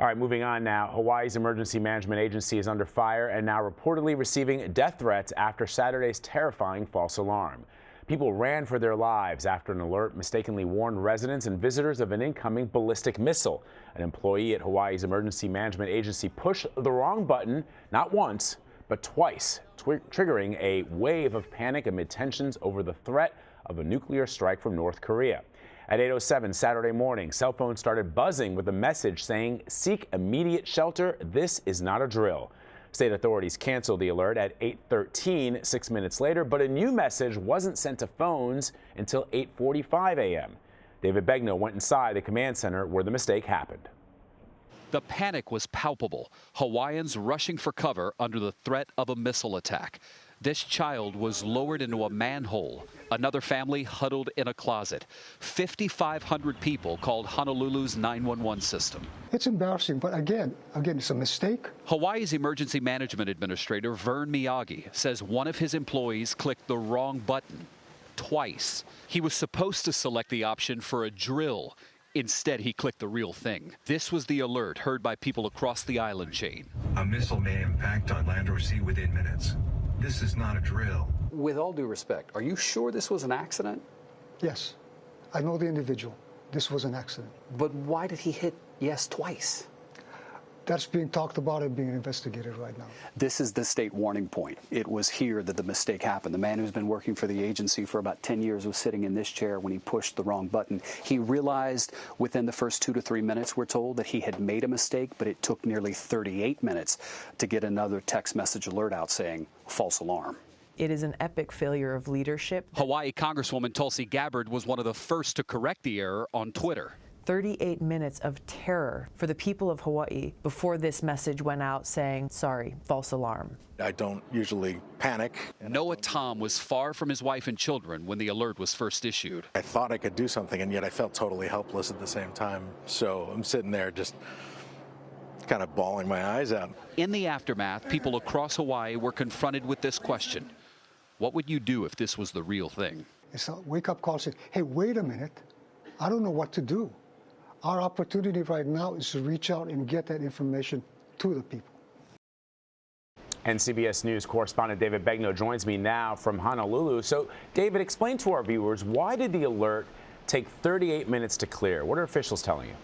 All right, moving on now. Hawaii's Emergency Management Agency is under fire and now reportedly receiving death threats after Saturday's terrifying false alarm. People ran for their lives after an alert mistakenly warned residents and visitors of an incoming ballistic missile. An employee at Hawaii's Emergency Management Agency pushed the wrong button, not once, but twice, triggering a wave of panic amid tensions over the threat of a nuclear strike from North Korea. At 8:07 Saturday morning, cell phones started buzzing with a message saying, "Seek immediate shelter. This is not a drill." State authorities canceled the alert at 8:13, 6 minutes later, but a new message wasn't sent to phones until 8:45 a.m. David Begnaud went inside the command center where the mistake happened. The panic was palpable. Hawaiians rushing for cover under the threat of a missile attack. This child was lowered into a manhole. Another family huddled in a closet. 5,500 people called Honolulu's 911 system. It's embarrassing, but again, it's a mistake. Hawaii's Emergency Management Administrator Vern Miyagi says one of his employees clicked the wrong button twice. He was supposed to select the option for a drill. Instead, he clicked the real thing. This was the alert heard by people across the island chain. A missile may impact on land or sea within minutes. This is not a drill. With all due respect, are you sure this was an accident? Yes, I know the individual. This was an accident. But why did he hit yes twice? That's being talked about and being investigated right now. This is the state warning point. It was here that the mistake happened. The man who's been working for the agency for about 10 years was sitting in this chair when he pushed the wrong button. He realized within the first 2 to 3 minutes, we're told, that he had made a mistake, but it took nearly 38 minutes to get another text message alert out saying false alarm. It is an epic failure of leadership. Hawaii Congresswoman Tulsi Gabbard was one of the first to correct the error on Twitter. 38 minutes of terror for the people of Hawaii before this message went out saying, sorry, false alarm. I don't usually panic. Noah Tom was far from his wife and children when the alert was first issued. I thought I could do something, and yet I felt totally helpless at the same time. So I'm sitting there just kind of bawling my eyes out. In the aftermath, people across Hawaii were confronted with this question. What would you do if this was the real thing? It's a wake-up call saying, hey, wait a minute. I don't know what to do. Our opportunity right now is to reach out and get that information to the people. And CBS News correspondent David Begnaud joins me now from Honolulu. So, David, explain to our viewers, why did the alert take 38 minutes to clear? What are officials telling you?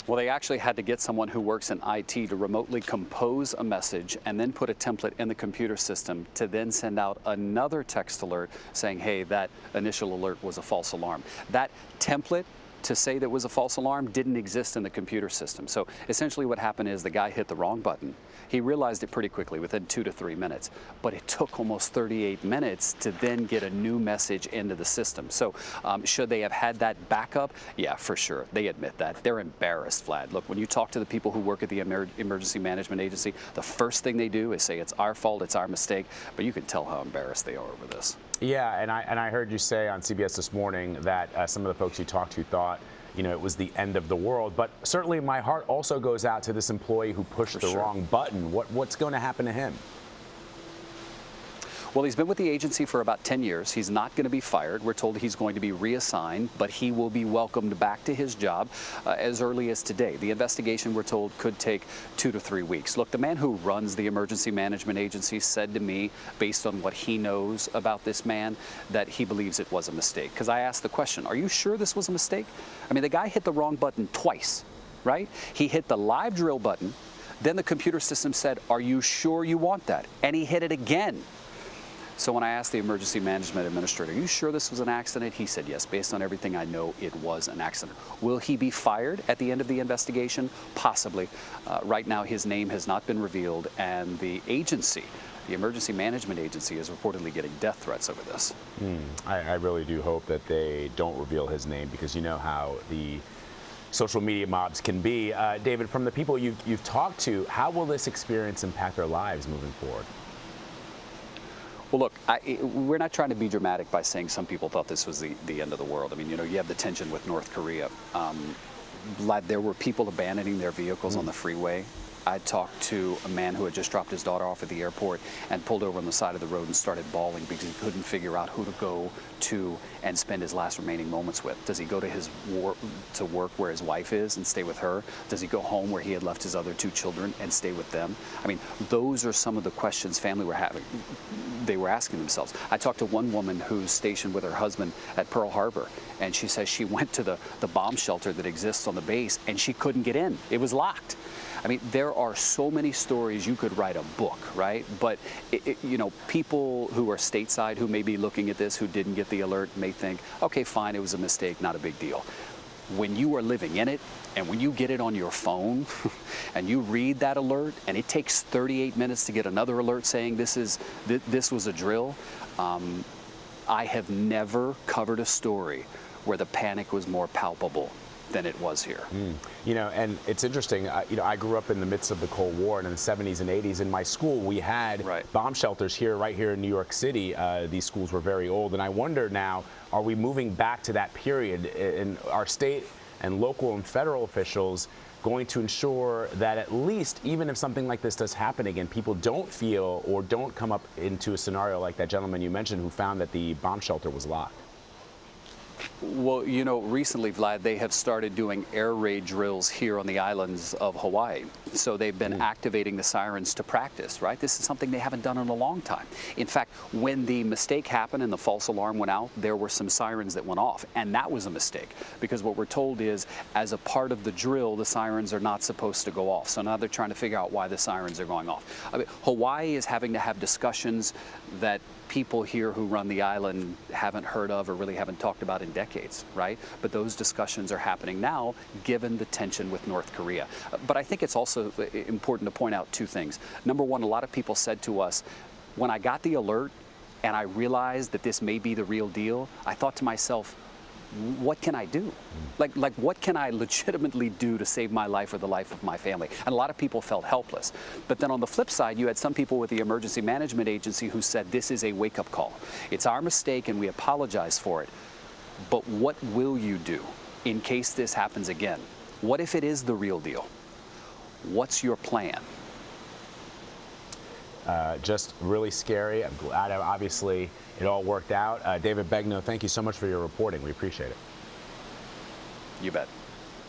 Well, they actually had to get someone who works in IT to remotely compose a message and then put a template in the computer system to then send out another text alert saying, hey, that initial alert was a false alarm. That template to say that was a false alarm didn't exist in the computer system. So essentially what happened is the guy hit the wrong button. He realized it pretty quickly within 2 to 3 minutes, but it took almost 38 minutes to then get a new message into the system. So should they have had that backup? Yeah, for sure. They admit that. They're embarrassed, Vlad. Look, when you talk to the people who work at the Emergency Management Agency, the first thing they do is say it's our fault, it's our mistake, but you can tell how embarrassed they are over this. Yeah, and I heard you say on CBS this morning that some of the folks you talked to thought, you know, it was the end of the world. But certainly my heart also goes out to this employee who pushed the wrong button. What's going to happen to him? Well, he's been with the agency for about 10 years. He's not going to be fired. We're told he's going to be reassigned, but he will be welcomed back to his job as early as today. The investigation, we're told, could take 2 to 3 weeks. Look, the man who runs the Emergency Management Agency said to me, based on what he knows about this man, that he believes it was a mistake. Because I asked the question, are you sure this was a mistake? I mean, the guy hit the wrong button twice, right? He hit the live drill button. Then the computer system said, are you sure you want that? And he hit it again. So when I asked the Emergency Management Administrator, are you sure this was an accident? He said, yes, based on everything I know, it was an accident. Will he be fired at the end of the investigation? Possibly. Right now, his name has not been revealed, and the agency, the Emergency Management Agency, is reportedly getting death threats over this. I really do hope that they don't reveal his name, because you know how the social media mobs can be. David, from the people you've talked to, how will this experience impact their lives moving forward? Well, look, we're not trying to be dramatic by saying some people thought this was the end of the world. I mean, you know, you have the tension with North Korea. There were people abandoning their vehicles on the freeway I talked to a man who had just dropped his daughter off at the airport and pulled over on the side of the road and started bawling because he couldn't figure out who to go to and spend his last remaining moments with. Does he go to his work where his wife is and stay with her? Does he go home where he had left his other 2 children and stay with them? I mean, those are some of the questions family were having. They were asking themselves. I talked to one woman who's stationed with her husband at Pearl Harbor, and she says she went to the bomb shelter that exists on the base and she couldn't get in. It was locked. I mean, there are so many stories. You could write a book, right? But, you know, people who are stateside who may be looking at this, who didn't get the alert, may think, okay, fine, it was a mistake, not a big deal. When you are living in it, and when you get it on your phone, and you read that alert, and it takes 38 minutes to get another alert saying this was a drill, I have never covered a story where the panic was more palpable than it was here. You know, and it's interesting, you know, I grew up in the midst of the Cold War, and in the 70s and 80s in my school we had bomb shelters right here in New York City. These schools were very old, and I wonder now, are we moving back to that period? In our state and local and federal officials going to ensure that at least, even if something like this does happen again, people don't feel or don't come up into a scenario like that gentleman you mentioned who found that the bomb shelter was locked? Well, you know, recently, Vlad, they have started doing air raid drills here on the islands of Hawaii. So they've been activating the sirens to practice, right? This is something they haven't done in a long time. In fact, when the mistake happened and the false alarm went out, there were some sirens that went off. And that was a mistake, because what we're told is, as a part of the drill, the sirens are not supposed to go off. So now they're trying to figure out why the sirens are going off. I mean, Hawaii is having to have discussions that people here who run the island haven't heard of or really haven't talked about in decades, right? But those discussions are happening now, given the tension with North Korea. But I think it's also important to point out 2 things. Number one, a lot of people said to us, when I got the alert and I realized that this may be the real deal, I thought to myself, what can I do? Like what can I legitimately do to save my life or the life of my family? And a lot of people felt helpless. But then on the flip side, you had some people with the Emergency Management Agency who said this is a wake-up call. It's our mistake and we apologize for it. But what will you do in case this happens again? What if it is the real deal? What's your plan? Just really scary. I'm glad, obviously, it all worked out. David Begnaud, thank you so much for your reporting. We appreciate it. You bet.